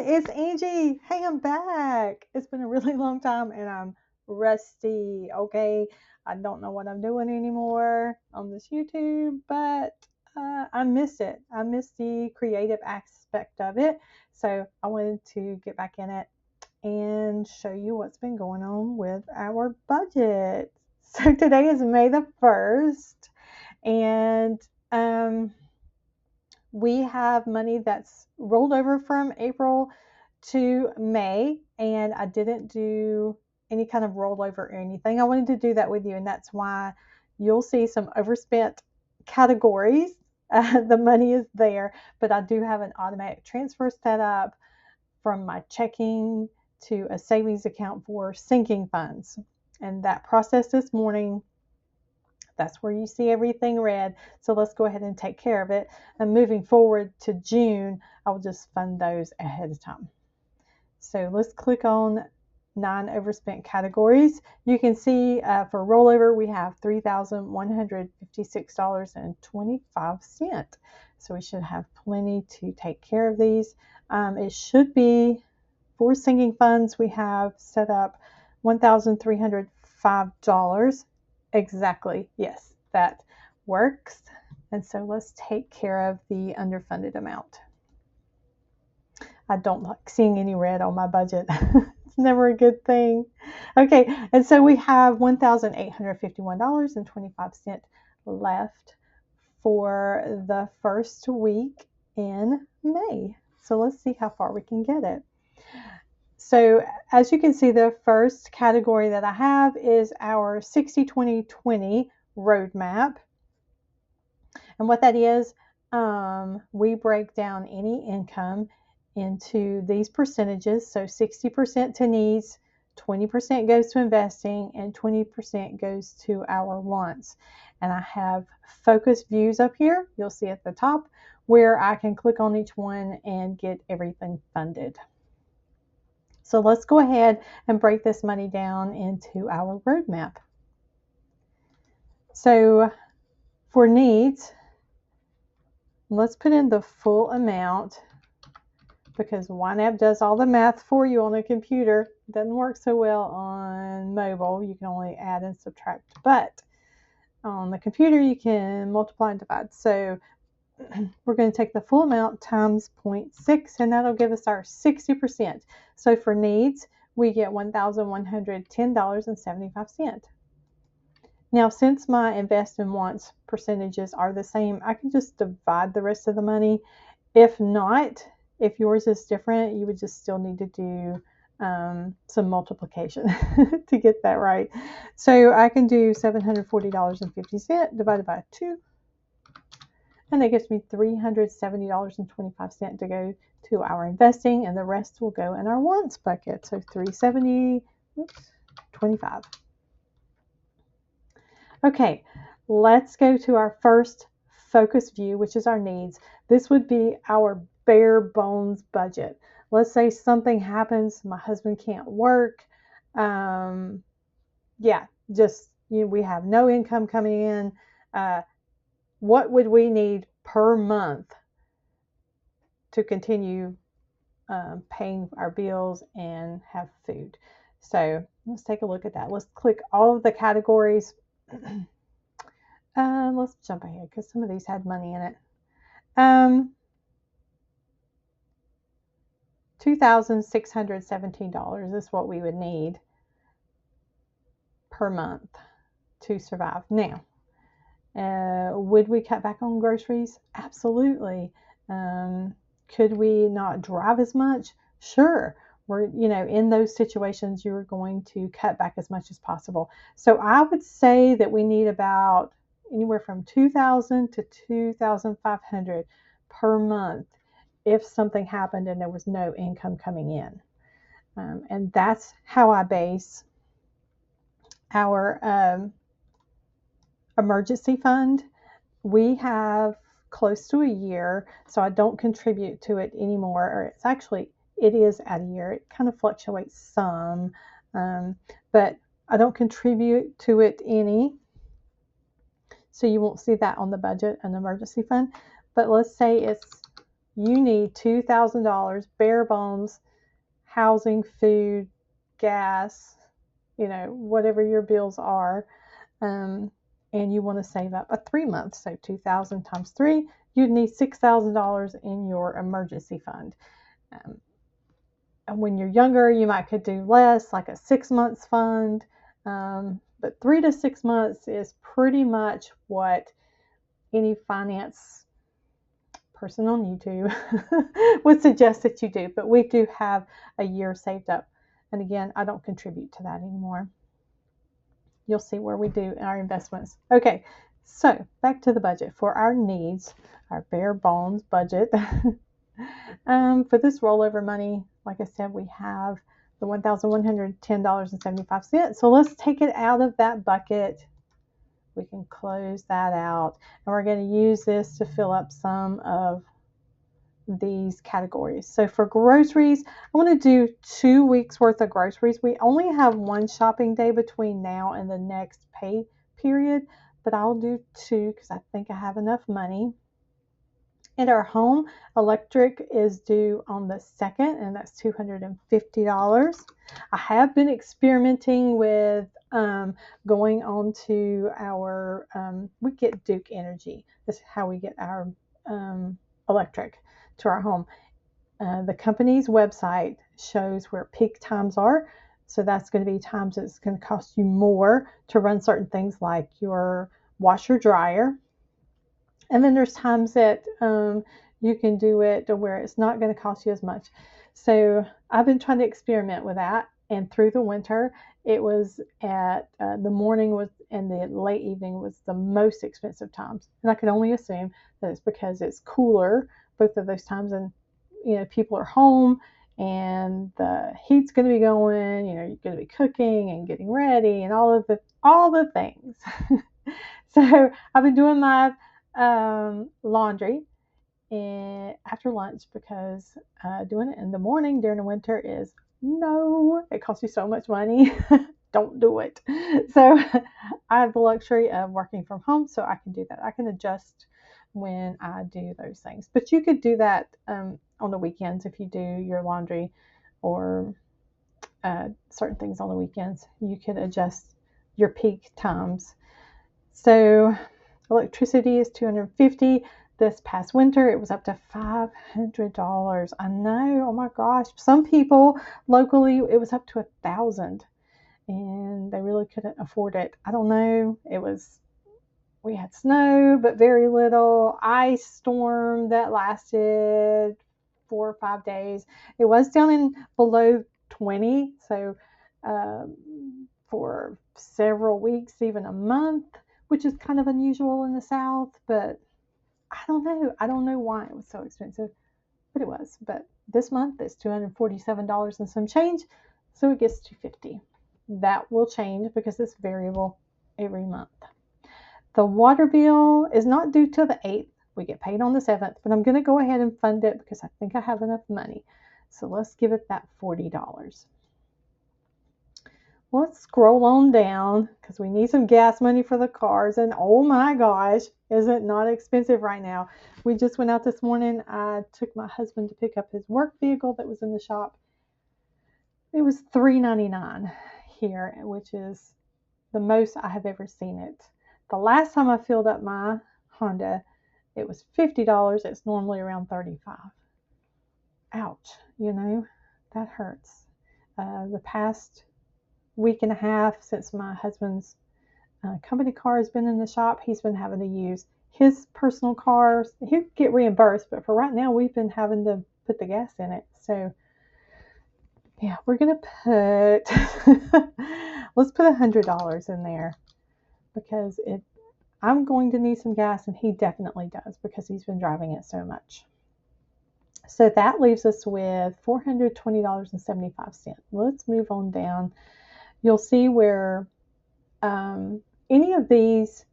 it's Angie. Hey, I'm back. It's been a really long time and I'm rusty. Okay. I don't know what I'm doing anymore on this YouTube, but I missed it. I missed the creative aspect of it. So I wanted to get back in it and show you what's been going on with our budget. So today is May the 1st, and we have money that's rolled over from April to May, and I didn't do any kind of rollover or anything. I wanted to do that with you, and that's why you'll see some overspent categories. The money is there, but I do have an automatic transfer set up from my checking to a savings account for sinking funds. And that process this morning, that's where you see everything red. So let's go ahead and take care of it. And moving forward to June, I will just fund those ahead of time. So let's click on 9 overspent categories. You can see for rollover, we have $3,156.25. So we should have plenty to take care of these. It should be, for sinking funds, we have set up $1,305. Exactly. Yes, that works. And so let's take care of the underfunded amount. I don't like seeing any red on my budget. It's never a good thing. Okay, and so we have $1,851.25 left for the first week in May. So let's see how far we can get it. So as you can see, the first category that I have is our 60-20-20 roadmap. And what that is, we break down any income into these percentages. So 60% to needs, 20% goes to investing, and 20% goes to our wants. And I have focus views up here, you'll see at the top, where I can click on each one and get everything funded. So let's go ahead and break this money down into our roadmap. So for needs, let's put in the full amount, because YNAB does all the math for you on a computer. It doesn't work so well on mobile. You can only add and subtract, but on the computer you can multiply and divide. So we're going to take the full amount times 0.6, and that'll give us our 60%. So for needs, we get $1,110.75. Now, since my invest and wants percentages are the same, I can just divide the rest of the money. If not, if yours is different, you would just still need to do some multiplication to get that right. So I can do $740.50 divided by 2. And that gives me $370.25 to go to our investing, and the rest will go in our wants bucket. So $370.25. Okay, let's go to our first focus view, which is our needs. This would be our bare bones budget. Let's say something happens, my husband can't work. We have no income coming in. What would we need per month to continue paying our bills and have food? So let's take a look at that. Let's click all of the categories. Let's jump ahead because some of these had money in it. $2,617 is what we would need per month to survive. Now, would we cut back on groceries? Absolutely. Could we not drive as much? Sure. In those situations, you're going to cut back as much as possible. So I would say that we need about anywhere from $2,000 to $2,500 per month if something happened and there was no income coming in. And that's how I base our emergency fund. We have close to a year, so I don't contribute to it anymore, or it is at a year. It kind of fluctuates some, but I don't contribute to it any, so you won't see that on the budget, an emergency fund. But let's say it's you need $2,000 bare bones, housing, food, gas, whatever your bills are. And you want to save up a 3 month. So 2,000 times 3, you'd need $6,000 in your emergency fund. And when you're younger, you might could do less, like a 6 months fund. But 3 to 6 months is pretty much what any finance person on YouTube would suggest that you do. But we do have a year saved up. And again, I don't contribute to that anymore. You'll see where we do our investments. Okay, so back to the budget. For our needs, our bare bones budget. For this rollover money, like I said, we have the $1,110.75. So let's take it out of that bucket. We can close that out. And we're going to use this to fill up some of these categories. So for groceries, I want to do 2 weeks worth of groceries. We only have one shopping day between now and the next pay period, but I'll do 2 because I think I have enough money. And our home electric is due on the 2nd, and that's $250. I have been experimenting with going on to our, we get Duke Energy. This is how we get our electric to our home. The company's website shows where peak times are. So that's going to be times it's going to cost you more to run certain things like your washer dryer. And then there's times that you can do it to where it's not going to cost you as much. So I've been trying to experiment with that. And through the winter, it was at the morning was and the late evening was the most expensive times. And I can only assume that it's because it's cooler both of those times, and people are home and the heat's going to be going. You're going to be cooking and getting ready and all the things. So I've been doing my laundry after lunch because doing it in the morning during the winter it costs you so much money. Don't do it. So I have the luxury of working from home, so I can do that. I can adjust when I do those things. But you could do that on the weekends if you do your laundry or certain things on the weekends. You could adjust your peak times. So electricity is $250. This past winter, it was up to $500. I know, oh my gosh. Some people locally, it was up to $1,000, and they really couldn't afford it. I don't know. We had snow, but very little. Ice storm that lasted 4 or 5 days. It was down in below 20, so for several weeks, even a month, which is kind of unusual in the South, but I don't know. I don't know why it was so expensive, but it was. But this month it's $247 and some change, so it gets $250. That will change because it's variable every month. The water bill is not due till the 8th. We get paid on the 7th, but I'm going to go ahead and fund it because I think I have enough money. So let's give it that $40. Let's scroll on down because we need some gas money for the cars. And oh my gosh, is it not expensive right now? We just went out this morning. I took my husband to pick up his work vehicle that was in the shop. It was $3.99 here, which is the most I have ever seen it. The last time I filled up my Honda, it was $50. It's normally around $35. Ouch, that hurts. The past week and a half since my husband's company car has been in the shop, he's been having to use his personal cars. He'll get reimbursed, but for right now, we've been having to put the gas in it. So yeah, we're going to let's put $100 in there because I'm going to need some gas, and he definitely does because he's been driving it so much. So that leaves us with $420.75. Let's move on down. You'll see where any of these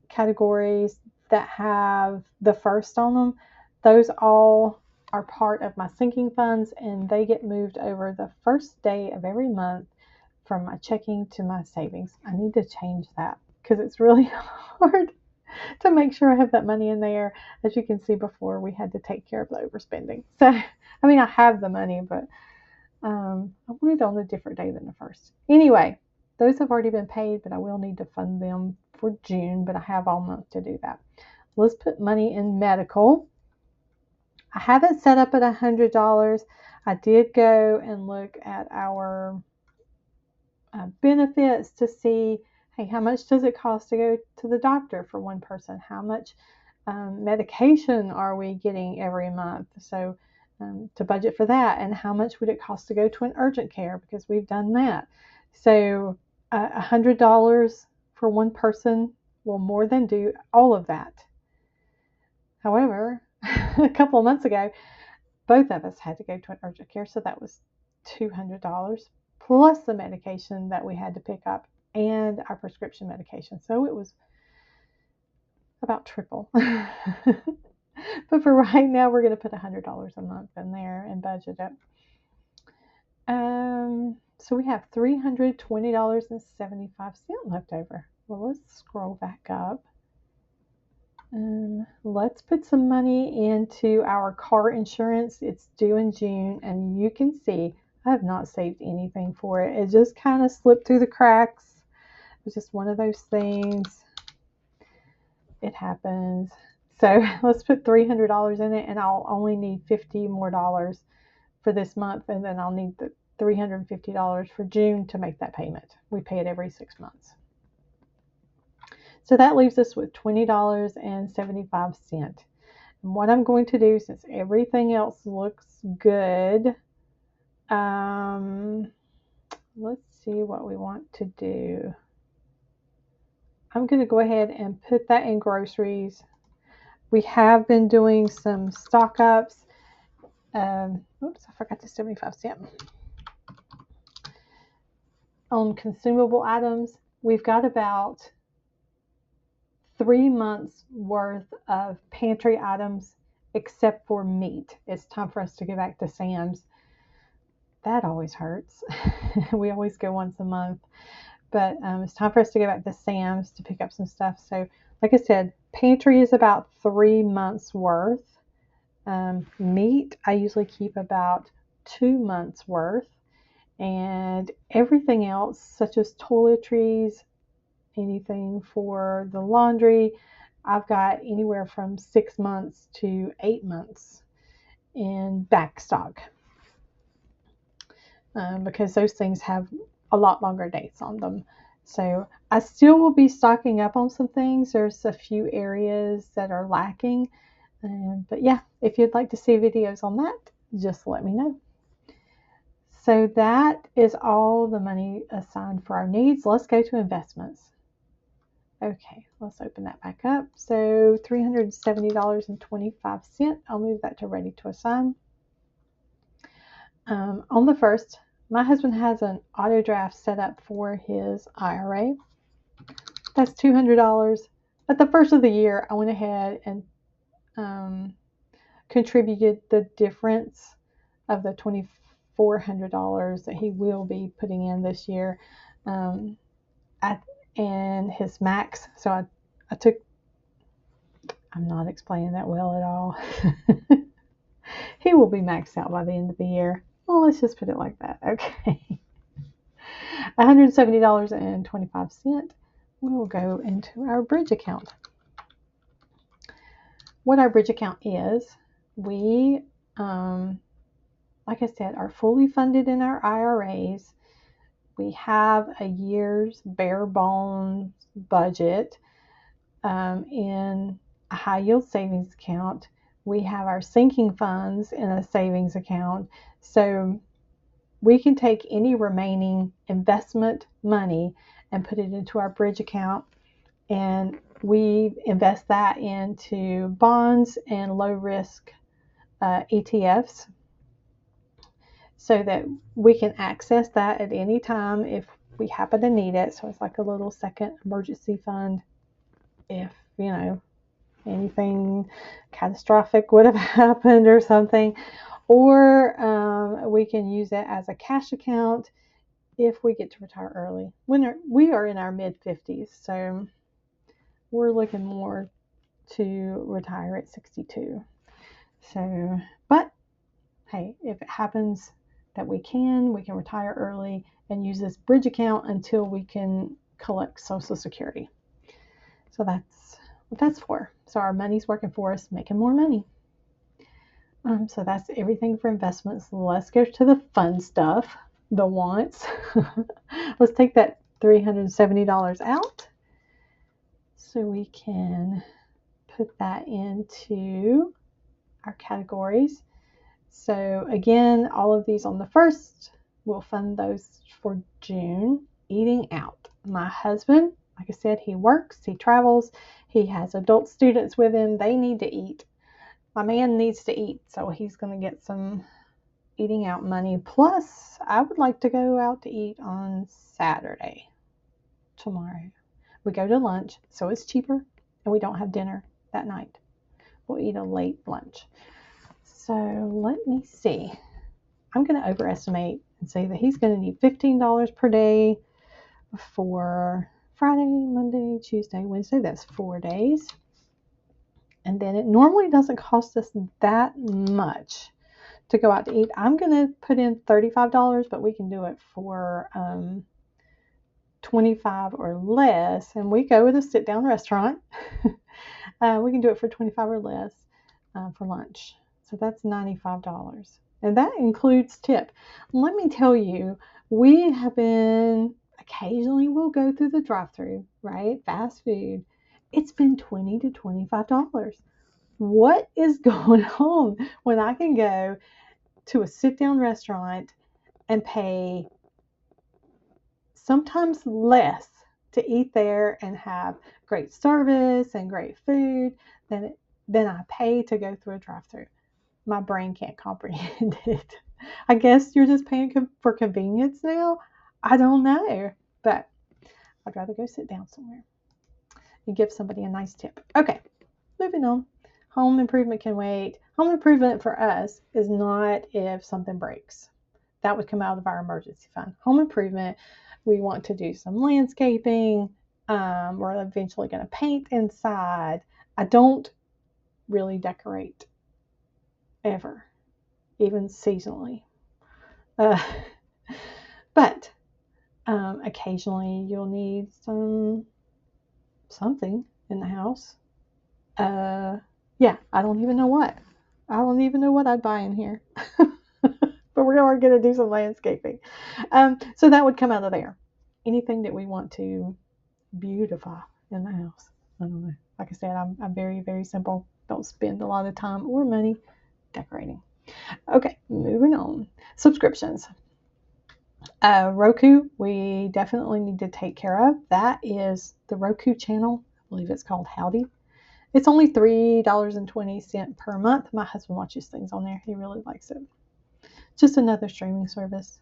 categories that have the first on them, those all are part of my sinking funds, and they get moved over the first day of every month from my checking to my savings. I need to change that because it's really hard to make sure I have that money in there. As you can see before, we had to take care of the overspending. So, I mean, I have the money, but I want it on a different day than the first. Anyway, those have already been paid, but I will need to fund them for June, but I have all month to do that. Let's put money in medical. I have it set up at $100. I did go and look at our benefits to see, hey, how much does it cost to go to the doctor for one person? How much medication are we getting every month? So to budget for that, and how much would it cost to go to an urgent care, because we've done that. So $100 for one person will more than do all of that. However, a couple of months ago, both of us had to go to an urgent care, so that was $200 plus the medication that we had to pick up and our prescription medication. So it was about triple. But for right now, we're going to put $100 a month in there and budget it. So we have $320.75 left over. Well, let's scroll back up. Let's put some money into our car insurance. It's due in June, and you can see I have not saved anything for it. It just kind of slipped through the cracks. It was just one of those things. It happens. So let's put $300 in it, and I'll only need $50 more for this month, and then I'll need the $350 for June to make that payment. We pay it every 6 months. So that leaves us with $20.75. And what I'm going to do, since everything else looks good, let's see what we want to do. I'm going to go ahead and put that in groceries. We have been doing some stock ups. Oops, I forgot the 75-cent. On consumable items, we've got about 3 months worth of pantry items, except for meat. It's time for us to go back to Sam's. That always hurts. We always go once a month, but it's time for us to go back to Sam's to pick up some stuff. So like I said, pantry is about 3 months worth. Meat, I usually keep about 2 months worth, and everything else, such as toiletries, anything for the laundry, I've got anywhere from 6 months to 8 months in back stock, because those things have a lot longer dates on them. So I still will be stocking up on some things. There's a few areas that are lacking, but yeah, if you'd like to see videos on that, just let me know. So that is all the money assigned for our needs. Let's go to investments. Okay, let's open that back up. So $370.25. I'll move that to ready to assign. On the first, my husband has an auto draft set up for his IRA. That's $200. At the first of the year, I went ahead and contributed the difference of the $2,400 that he will be putting in this year and his max. So I took, I'm not explaining that well at all. He will be maxed out by the end of the year. Well, let's just put it like that. Okay. $170.25 will go into our bridge account. What our bridge account is, we, like I said, are fully funded in our IRAs. We have a year's bare bones budget in a high yield savings account. We have our sinking funds in a savings account. So we can take any remaining investment money and put it into our bridge account, and we invest that into bonds and low risk ETFs, so that we can access that at any time if we happen to need it. So it's like a little second emergency fund if, you know, anything catastrophic would have happened or something. Or we can use it as a cash account if we get to retire early. When we are in our mid-50s, so we're looking more to retire at 62. So, but hey, if it happens that we can retire early and use this bridge account until we can collect Social Security. So that's what that's for. So our money's working for us, making more money. So that's everything for investments. Let's go to the fun stuff, the wants. Let's take that $370 out so we can put that into our categories. So again, all of these on the 1st, we'll fund those for June. Eating out. My husband, like I said, he works, he travels, he has adult students with him. They need to eat. My man needs to eat, so he's going to get some eating out money. Plus, I would like to go out to eat on Saturday, tomorrow. We go to lunch, so it's cheaper, and we don't have dinner that night. We'll eat a late lunch. So let me see. I'm going to overestimate and say that he's going to need $15 per day for Friday, Monday, Tuesday, Wednesday. That's 4 days. And then it normally doesn't cost us that much to go out to eat. I'm going to put in $35, but we can do it for $25 or less. And we go with a sit-down restaurant. We can do it for $25 or less for lunch. So that's $95. And that includes tip. Let me tell you, we have been, occasionally we'll go through the drive-thru, right? Fast food. It's been $20 to $25. What is going on when I can go to a sit-down restaurant and pay sometimes less to eat there and have great service and great food than I pay to go through a drive-thru? My brain can't comprehend it. I guess you're just paying for convenience now. I don't know, but I'd rather go sit down somewhere and give somebody a nice tip. Okay, moving on. Home improvement can wait. Home improvement for us is not if something breaks. That would come out of our emergency fund. Home improvement, we want to do some landscaping. We're eventually going to paint inside. I don't really decorate ever, even seasonally. But occasionally you'll need something in the house. Yeah, I don't even know what. I don't even know what I'd buy in here. But we're going to do some landscaping. So that would come out of there. Anything that we want to beautify in the house. I don't know. Like I said, I'm very, very simple. Don't spend a lot of time or money decorating. Okay, moving on. Subscriptions. Roku, we definitely need to take care of. That is the Roku channel. I believe it's called Howdy. It's only $3.20 per month. My husband watches things on there. He really likes it. Just another streaming service.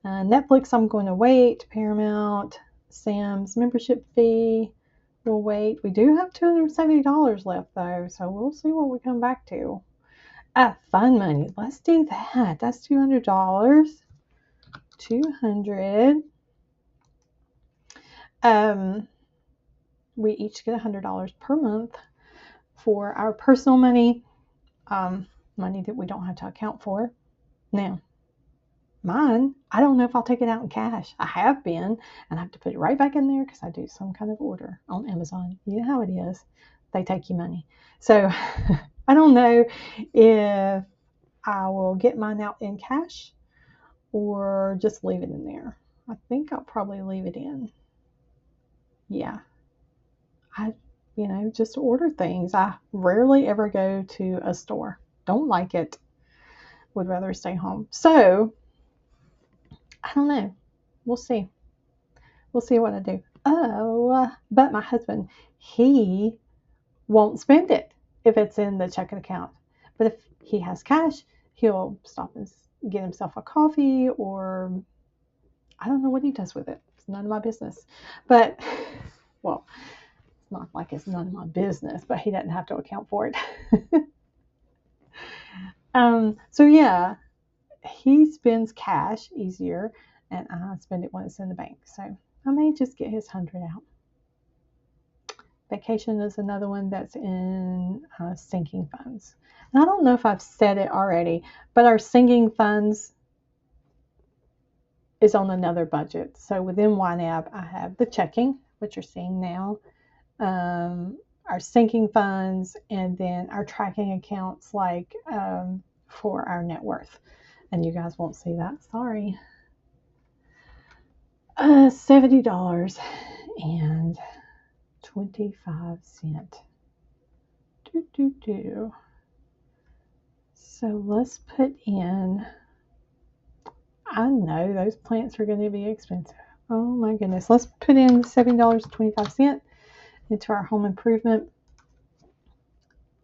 Netflix, I'm going to wait. Paramount, Sam's membership fee, we'll wait. We do have $270 left though, so we'll see what we come back to. Fun money. Let's do that. That's $200. $200. We each get $100 per month for our personal money, money that we don't have to account for. Now, mine, I don't know if I'll take it out in cash. I have been, and I have to put it right back in there because I do some kind of order on Amazon. You know how it is. They take your money. So I don't know if I will get mine out in cash or just leave it in there. I think I'll probably leave it in. Yeah. I just order things. I rarely ever go to a store. Don't like it. Would rather stay home. So, I don't know. We'll see. We'll see what I do. But my husband, he won't spend it if it's in the checking account. But if he has cash, he'll stop and get himself a coffee, or I don't know what he does with it. It's none of my business. But, well, it's not like it's none of my business, but he doesn't have to account for it. So yeah, he spends cash easier, and I spend it when it's in the bank. So I may just get his 100 out. Vacation is another one that's in sinking funds. And I don't know if I've said it already, but our sinking funds is on another budget. So within YNAB, I have the checking, which you're seeing now, our sinking funds, and then our tracking accounts like for our net worth. And you guys won't see that, sorry. $70.25. So let's put in, I know those plants are going to be expensive. Oh my goodness. Let's put in $7.25 into our home improvement.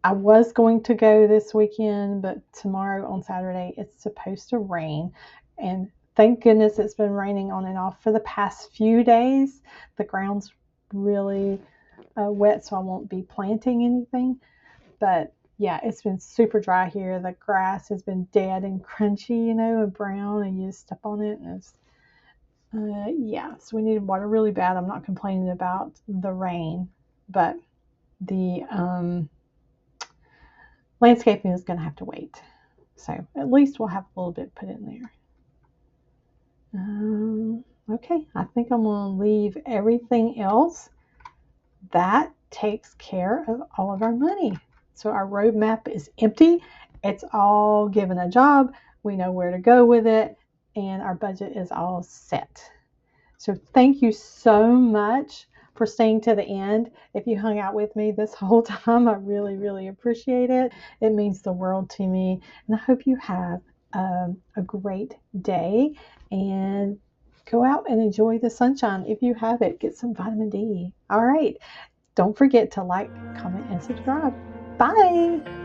I was going to go this weekend, but tomorrow on Saturday it's supposed to rain. And thank goodness it's been raining on and off for the past few days. The ground's really wet, so I won't be planting anything. But yeah, it's been super dry here. The grass has been dead and crunchy, and brown, and you just step on it, and it's yeah. So we needed water really bad. I'm not complaining about the rain, but the landscaping is going to have to wait. So at least we'll have a little bit put in there. Okay, I think I'm going to leave everything else. That takes care of all of our money. So our roadmap is empty. It's all given a job. We know where to go with it, and our budget is all set. So thank you so much for staying to the end. If you hung out with me this whole time, I really, really appreciate it. It means the world to me. And I hope you have a great day, and go out and enjoy the sunshine. If you have it, get some vitamin D. All right. Don't forget to like, comment, and subscribe. Bye.